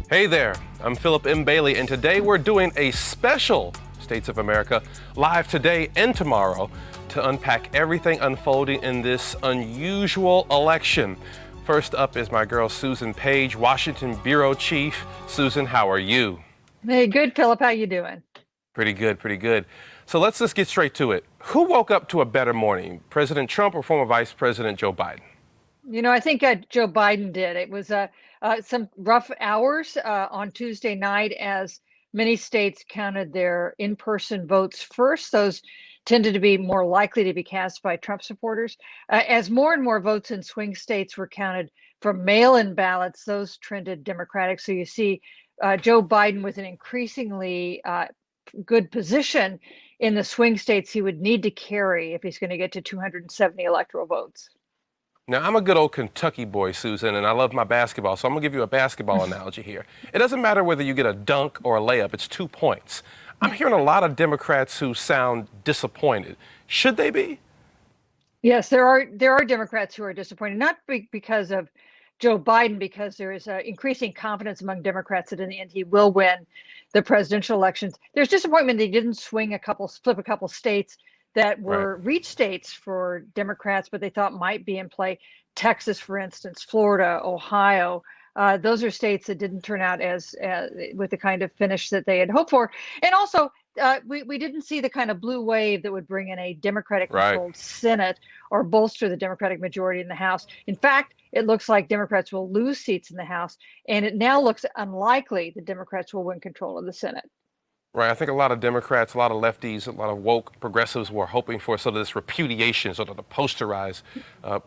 Hey there, I'm Philip M. Bailey, and today we're doing a special States of America live today and tomorrow to unpack everything unfolding in this unusual election. First up is my girl Susan Page, Washington Bureau Chief. Susan, how are you? Hey, good, Philip. How you doing? Pretty good, pretty good. So let's just get straight to it. Who woke up to a better morning, President Trump or former Vice President Joe Biden? I think Joe Biden did. It was some rough hours on Tuesday night as many states counted their in-person votes first. Those tended to be more likely to be cast by Trump supporters. As more and more votes in swing states were counted from mail-in ballots, those trended Democratic. So you see Joe Biden with an increasingly good position in the swing states he would need to carry if he's going to get to 270 electoral votes. Now, I'm a good old Kentucky boy, Susan, and I love my basketball, so I'm going to give you a basketball analogy here. It doesn't matter whether you get a dunk or a layup, it's 2 points. I'm hearing a lot of Democrats who sound disappointed. Should they be? Yes, there are Democrats who are disappointed, not because of Joe Biden, because there is increasing confidence among Democrats that in the end he will win the presidential elections. There's disappointment they didn't flip a couple states that Right. were reach states for Democrats, but they thought might be in play. Texas, for instance, Florida, Ohio. Those are states that didn't turn out as with the kind of finish that they had hoped for. And also, we didn't see the kind of blue wave that would bring in a Right. Democratic-controlled Senate or bolster the Democratic majority in the House. In fact, it looks like Democrats will lose seats in the House, and it now looks unlikely that Democrats will win control of the Senate. Right. I think a lot of Democrats, a lot of lefties, a lot of woke progressives were hoping for sort of this repudiation, sort of to posterize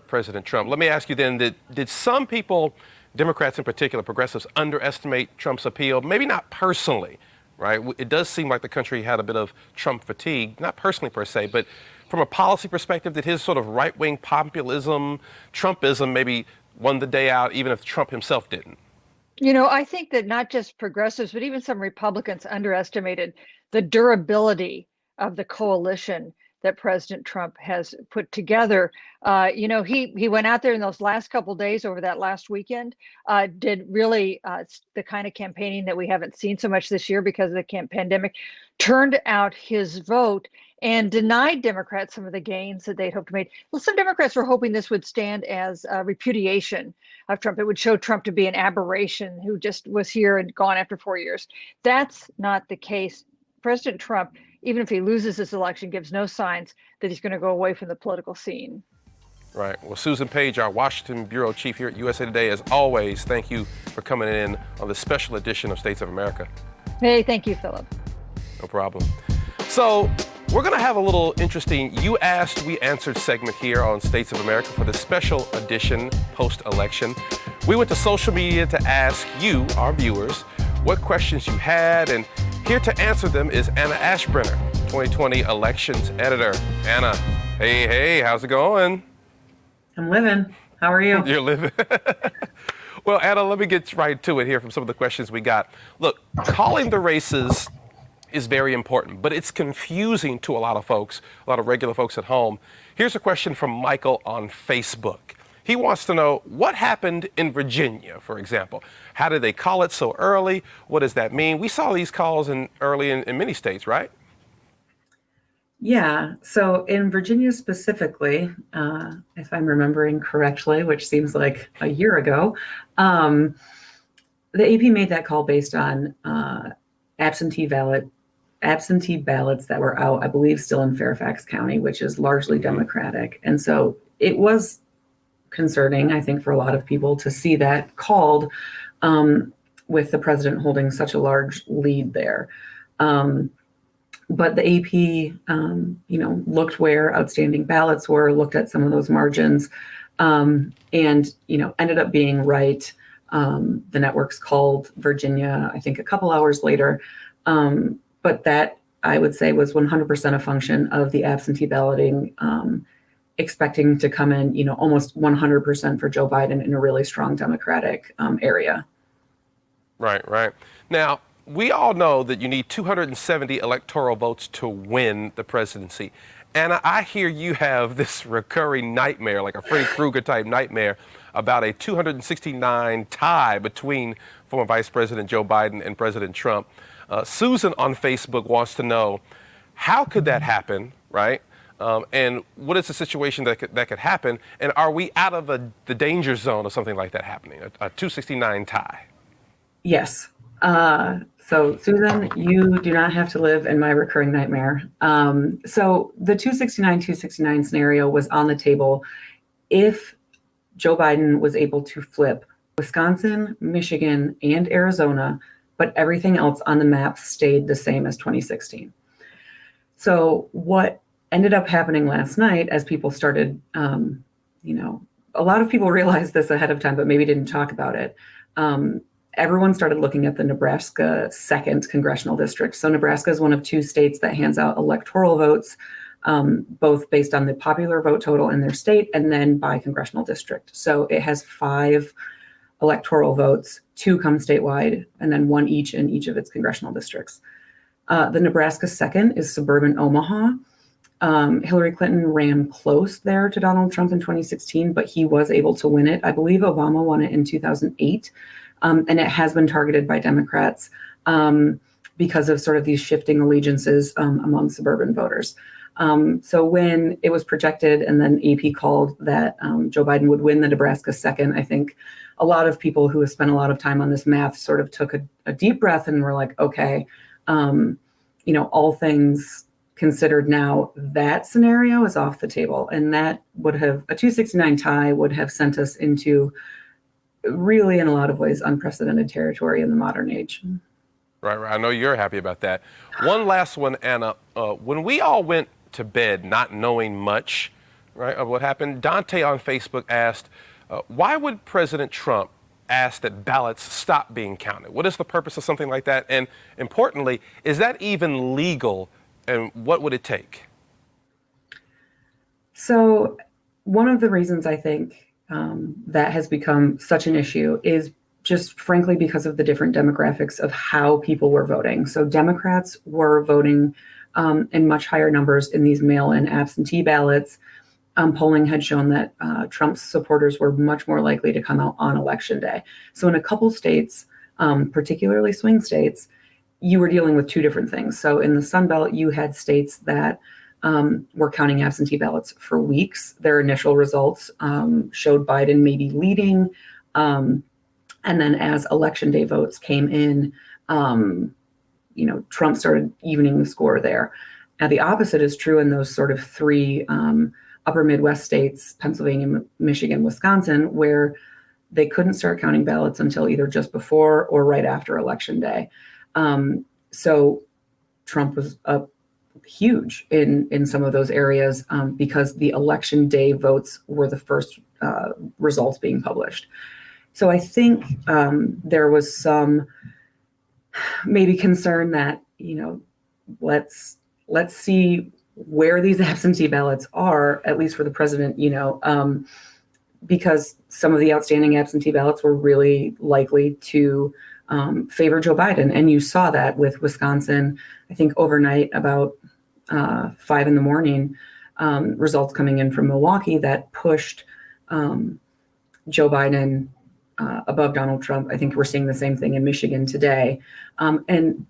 President Trump. Let me ask you then, did some people, Democrats in particular, progressives, underestimate Trump's appeal? Maybe not personally, right? It does seem like the country had a bit of Trump fatigue, not personally per se, but from a policy perspective, did his sort of right-wing populism, Trumpism maybe won the day out, even if Trump himself didn't? I think that not just progressives, but even some Republicans underestimated the durability of the coalition that President Trump has put together. He went out there in those last couple of days over that last weekend, did really the kind of campaigning that we haven't seen so much this year because of the pandemic, turned out his vote and denied Democrats some of the gains that they'd hoped to make. Well, some Democrats were hoping this would stand as a repudiation of Trump. It would show Trump to be an aberration who just was here and gone after 4 years. That's not the case. President Trump, even if he loses this election, gives no signs that he's going to go away from the political scene. Right. Well, Susan Page, our Washington Bureau Chief here at USA Today, as always, thank you for coming in on this special edition of States of America. Hey, thank you, Philip. No problem. So we're going to have a little interesting You Asked, We Answered segment here on States of America for the special edition post-election. We went to social media to ask you, our viewers, what questions you had, and here to answer them is Anna Ashbrenner, 2020 elections editor. Anna, hey, how's it going? I'm living. How are you? You're living. Well, Anna, let me get right to it here from some of the questions we got. Look, calling the races is very important, but it's confusing to a lot of folks, a lot of regular folks at home. Here's a question from Michael on Facebook. He wants to know what happened in Virginia, for example. How did they call it so early? What does that mean? We saw these calls early in many states, right? Yeah. So in Virginia specifically, if I'm remembering correctly, which seems like a year ago, the AP made that call based on absentee ballots that were out, I believe, still in Fairfax County, which is largely Democratic. And so it was concerning, I think, for a lot of people to see that called with the president holding such a large lead there. But the AP, looked where outstanding ballots were, looked at some of those margins, and, ended up being right. The networks called Virginia, I think, a couple hours later. But that, I would say, was 100% a function of the absentee balloting, expecting to come in, almost 100% for Joe Biden in a really strong Democratic area. Right. Now, we all know that you need 270 electoral votes to win the presidency. Anna, I hear you have this recurring nightmare, like a Freddy Krueger type nightmare, about a 269 tie between former Vice President Joe Biden and President Trump. Susan on Facebook wants to know, how could that happen, right? And what is the situation that could happen? And are we out of the danger zone of something like that happening, a 269 tie? Yes. So Susan, you do not have to live in my recurring nightmare. So the 269 scenario was on the table if Joe Biden was able to flip Wisconsin, Michigan, and Arizona, but everything else on the map stayed the same as 2016. So what ended up happening last night as people started, a lot of people realized this ahead of time, but maybe didn't talk about it. Everyone started looking at the Nebraska 2nd congressional district. So Nebraska is one of 2 states that hands out electoral votes, both based on the popular vote total in their state and then by congressional district. So it has 5 electoral votes, 2 come statewide, and then 1 each in each of its congressional districts. The Nebraska 2nd is suburban Omaha. Hillary Clinton ran close there to Donald Trump in 2016, but he was able to win it. I believe Obama won it in 2008. And it has been targeted by Democrats because of sort of these shifting allegiances among suburban voters. So when it was projected and then AP called that Joe Biden would win the Nebraska 2nd, I think a lot of people who have spent a lot of time on this math sort of took a deep breath and were like, okay, all things considered now, that scenario is off the table. And that would have, a 269 tie would have sent us into really, in a lot of ways, unprecedented territory in the modern age. Right. I know you're happy about that. One last one, Anna. When we all went to bed not knowing much, right, of what happened, Dante on Facebook asked, why would President Trump ask that ballots stop being counted? What is the purpose of something like that? And importantly, is that even legal? And what would it take? So one of the reasons I think that has become such an issue is just frankly because of the different demographics of how people were voting. So Democrats were voting in much higher numbers in these mail-in absentee ballots. Polling had shown that Trump's supporters were much more likely to come out on election day. So in a couple states, particularly swing states, you were dealing with 2 different things. So in the Sun Belt, you had states that were counting absentee ballots for weeks. Their initial results showed Biden maybe leading. And then as election day votes came in, Trump started evening the score there. Now, the opposite is true in those sort of 3 upper Midwest states, Pennsylvania, Michigan, Wisconsin, where they couldn't start counting ballots until either just before or right after election day. So Trump was up huge in some of those areas because the election day votes were the first results being published. So I think there was some maybe concern that, let's see where these absentee ballots are, at least for the president, because some of the outstanding absentee ballots were really likely to favor Joe Biden. And you saw that with Wisconsin, I think overnight about 5 a.m, results coming in from Milwaukee that pushed Joe Biden above Donald Trump. I think we're seeing the same thing in Michigan today. And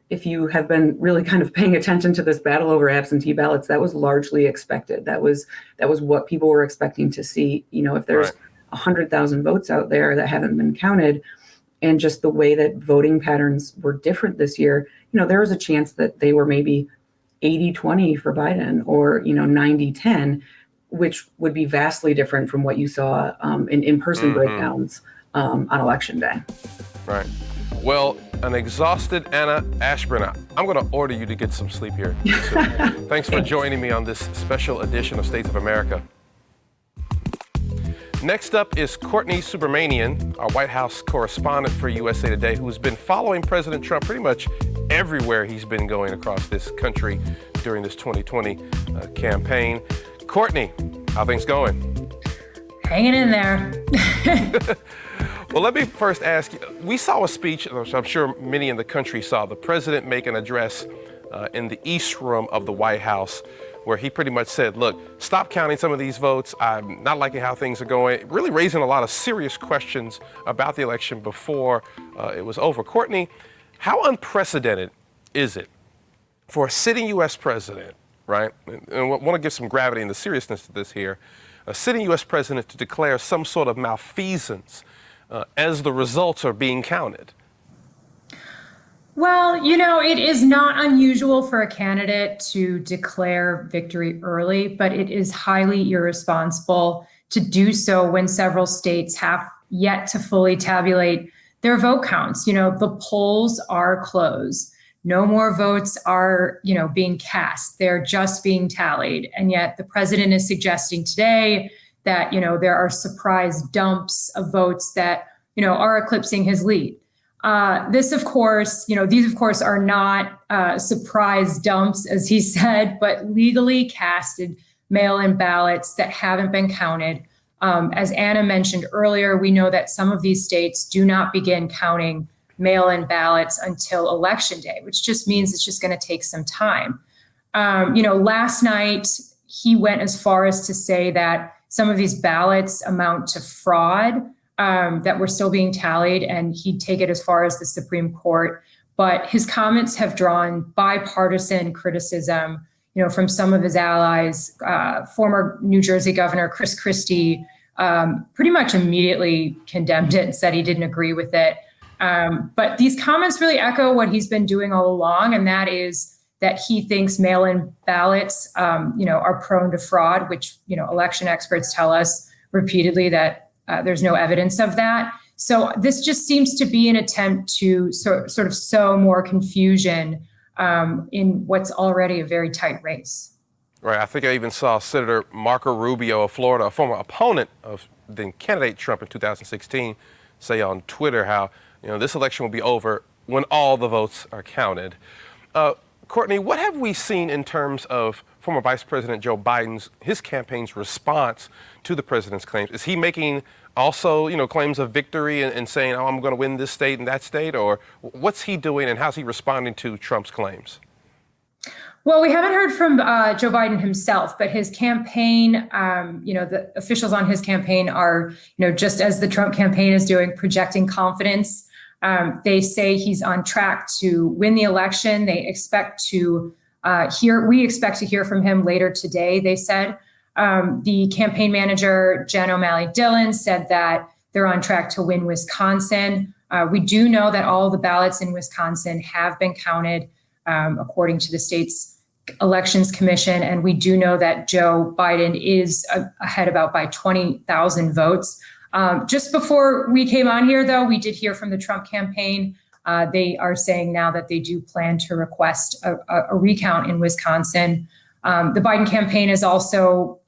if you have been really kind of paying attention to this battle over absentee ballots, that was largely expected. That was what people were expecting to see. If there's 100,000 votes out there that haven't been counted, and just the way that voting patterns were different this year, there was a chance that they were maybe 80-20 for Biden or, 90-10, which would be vastly different from what you saw in in-person breakdowns on election day. Right. Well, an exhausted Anna Ashburn, I'm going to order you to get some sleep here. Thanks for joining me on this special edition of States of America. Next up is Courtney Subramanian, our White House correspondent for USA Today, who's been following President Trump pretty much everywhere he's been going across this country during this 2020 campaign. Courtney, how things going? Hanging in there. Well, let me first ask you, we saw a speech, which I'm sure many in the country saw, the president make an address in the East Room of the White House where he pretty much said, look, stop counting some of these votes. I'm not liking how things are going, really raising a lot of serious questions about the election before it was over. Courtney, how unprecedented is it for a sitting U.S. president, right? And I want to give some gravity and the seriousness to this here. A sitting U.S. president to declare some sort of malfeasance as the results are being counted? Well, it is not unusual for a candidate to declare victory early, but it is highly irresponsible to do so when several states have yet to fully tabulate their vote counts. The polls are closed. No more votes are, being cast. They're just being tallied. And yet the president is suggesting today that, there are surprise dumps of votes that, are eclipsing his lead. These of course are not surprise dumps, as he said, but legally casted mail-in ballots that haven't been counted. As Anna mentioned earlier, we know that some of these states do not begin counting mail-in ballots until Election Day, which just means it's just going to take some time. Last night, he went as far as to say that some of these ballots amount to fraud, that were still being tallied, and he'd take it as far as the Supreme Court. But his comments have drawn bipartisan criticism, from some of his allies. Former New Jersey Governor Chris Christie pretty much immediately condemned it and said he didn't agree with it. But these comments really echo what he's been doing all along, and that is that he thinks mail-in ballots, are prone to fraud, which, election experts tell us repeatedly that there's no evidence of that. So this just seems to be an attempt to sort of sow more confusion in what's already a very tight race. Right. I think I even saw Senator Marco Rubio of Florida, a former opponent of then candidate Trump in 2016, say on Twitter how, this election will be over when all the votes are counted. Courtney, what have we seen in terms of former Vice President Joe Biden's, his campaign's response to the president's claims? Is he making also, claims of victory and saying, oh, I'm going to win this state and that state? Or what's he doing and how's he responding to Trump's claims? Well, we haven't heard from Joe Biden himself, but his campaign, the officials on his campaign are, just as the Trump campaign is doing, projecting confidence. They say he's on track to win the election. They expect to we expect to hear from him later today, they said. The campaign manager, Jen O'Malley Dillon, said that they're on track to win Wisconsin. We do know that all the ballots in Wisconsin have been counted, according to the state's elections commission. And we do know that Joe Biden is ahead about by 20,000 votes. Just before we came on here, though, we did hear from the Trump campaign. They are saying now that they do plan to request a recount in Wisconsin. The Biden campaign is also,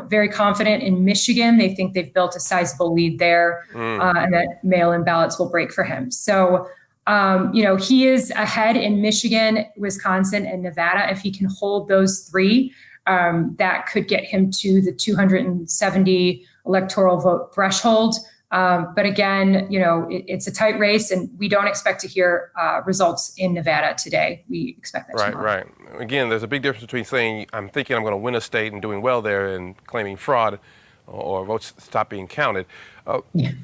very confident in Michigan. They think they've built a sizable lead there, and that mail-in ballots will break for him. So, he is ahead in Michigan, Wisconsin, and Nevada. If he can hold those three, that could get him to the 270 electoral vote threshold. But again, it's a tight race, and we don't expect to hear results in Nevada today. We expect that tomorrow. Right. Again, there's a big difference between saying, I'm thinking I'm going to win a state and doing well there and claiming fraud or votes stop being counted.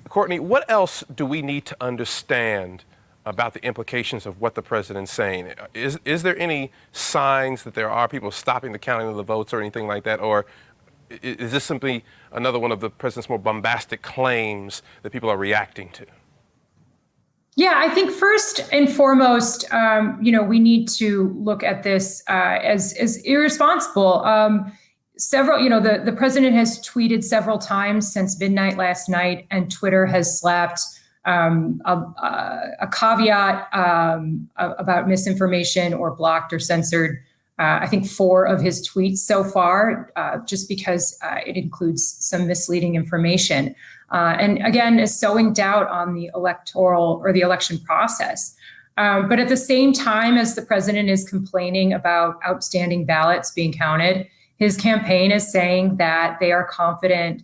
Courtney, what else do we need to understand about the implications of what the president's saying? Is there any signs that there are people stopping the counting of the votes or anything like that? Or is this simply another one of the president's more bombastic claims that people are reacting to? Yeah, I think first and foremost, we need to look at this as irresponsible. The president has tweeted several times since midnight last night, and Twitter has slapped a caveat about misinformation or blocked or censored, I think 4 of his tweets so far, just because it includes some misleading information. And again, is sowing doubt on the electoral or the election process. But at the same time as the president is complaining about outstanding ballots being counted, his campaign is saying that they are confident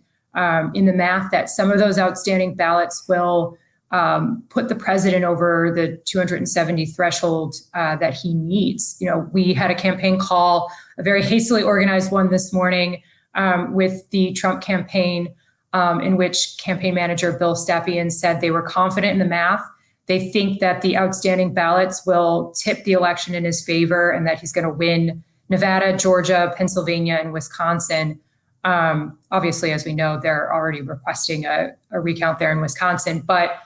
in the math that some of those outstanding ballots will put the president over the 270 threshold that he needs. We had a campaign call, a very hastily organized one this morning with the Trump campaign, in which campaign manager Bill Stepien said they were confident in the math. They think that the outstanding ballots will tip the election in his favor and that he's going to win Nevada, Georgia, Pennsylvania, and Wisconsin. Obviously, as we know, they're already requesting a recount there in Wisconsin, but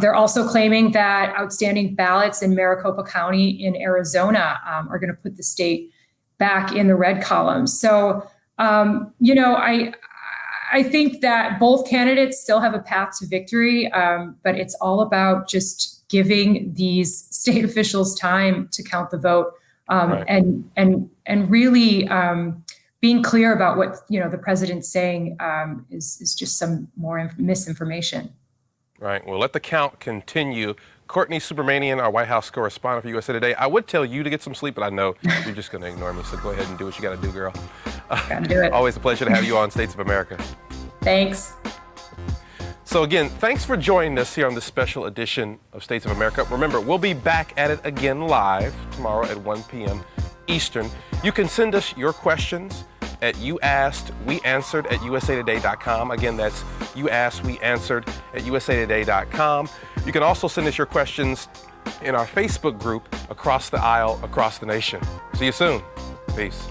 they're also claiming that outstanding ballots in Maricopa County in Arizona are going to put the state back in the red column. So, I think that both candidates still have a path to victory, but it's all about just giving these state officials time to count the vote, Right. and really being clear about what the president's saying is just some more misinformation. Right. Well, let the count continue. Courtney Subramanian, our White House correspondent for USA Today. I would tell you to get some sleep, but I know you're just going to ignore me. So go ahead and do what you got to do, girl. Gotta do it. Always a pleasure to have you on States of America. Thanks. So again, thanks for joining us here on this special edition of States of America. Remember, we'll be back at it again live tomorrow at 1 p.m. Eastern. You can send us your questions at youasked.weanswered@usatoday.com. Again, that's youasked.weanswered@usatoday.com. You can also send us your questions in our Facebook group, Across the Aisle, Across the Nation. See you soon. Peace.